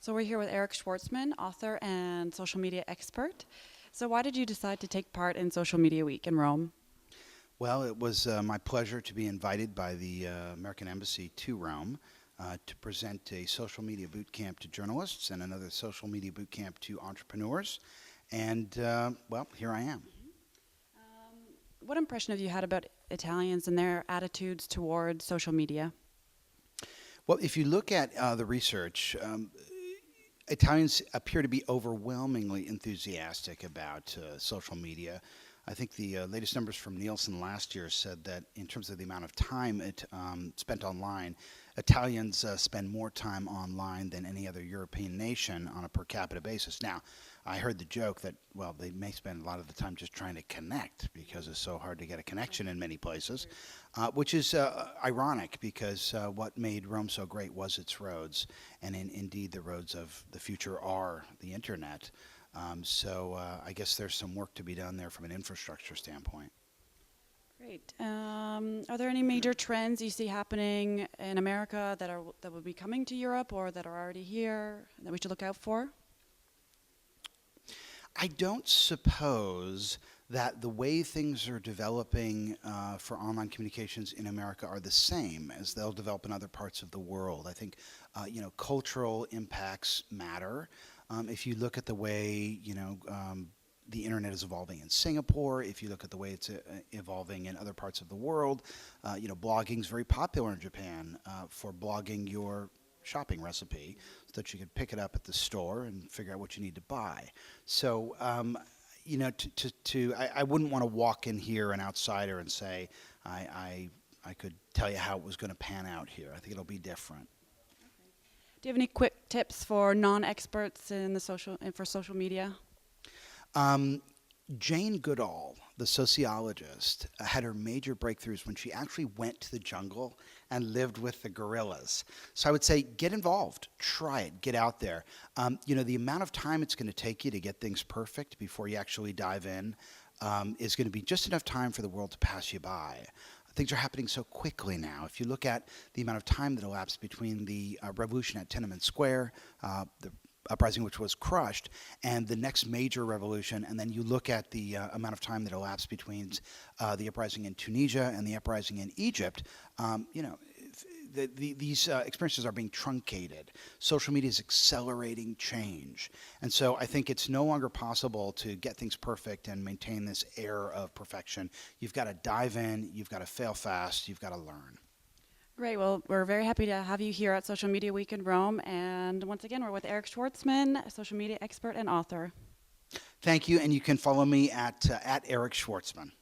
So we're here with Eric Schwartzman, author and social media expert. So why did you decide to take part in Social Media Week in Rome? Well, it was my pleasure to be invited by the American Embassy to Rome to present a social media boot camp to journalists and another social media boot camp to entrepreneurs. And, well, here I am. What impression have you had about Italians and their attitudes towards social media? Well, if you look at the research, Italians appear to be overwhelmingly enthusiastic about social media. I think the latest numbers from Nielsen last year said that in terms of the amount of time it spent online, Italians spend more time online than any other European nation on a per capita basis. Now, I heard the joke that, well, they may spend a lot of the time just trying to connect because it's so hard to get a connection in many places, which is ironic because what made Rome so great was its roads, and indeed the roads of the future are the internet. So I guess there's some work to be done there from an infrastructure standpoint. Great. Are there any major trends you see happening in America that will be coming to Europe or that are already here that we should look out for? I don't suppose that the way things are developing for online communications in America are the same as they'll develop in other parts of the world. I think, cultural impacts matter. If you look at the way, the internet is evolving in Singapore, if you look at the way it's evolving in other parts of the world, blogging is very popular in Japan for blogging your shopping recipe so that you could pick it up at the store and figure out what you need to buy. So, I wouldn't want to walk in here an outsider and say I could tell you how it was going to pan out here. I think it'll be different. Do you have any quick tips for non-experts for social media? Jane Goodall, the sociologist, had her major breakthroughs when she actually went to the jungle and lived with the gorillas. So I would say get involved, try it, get out there. The amount of time it's going to take you to get things perfect before you actually dive in is going to be just enough time for the world to pass you by. Things are happening so quickly now. If you look at the amount of time that elapsed between the revolution at Tiananmen Square, the uprising which was crushed, and the next major revolution, and then you look at the amount of time that elapsed between the uprising in Tunisia and the uprising in Egypt, these experiences are being truncated. Social media is accelerating change. And so I think it's no longer possible to get things perfect and maintain this air of perfection. You've got to dive in, you've got to fail fast, you've got to learn. Great. Well, we're very happy to have you here at Social Media Week in Rome. And once again, we're with Eric Schwartzman, social media expert and author. Thank you, and you can follow me at Eric Schwartzman.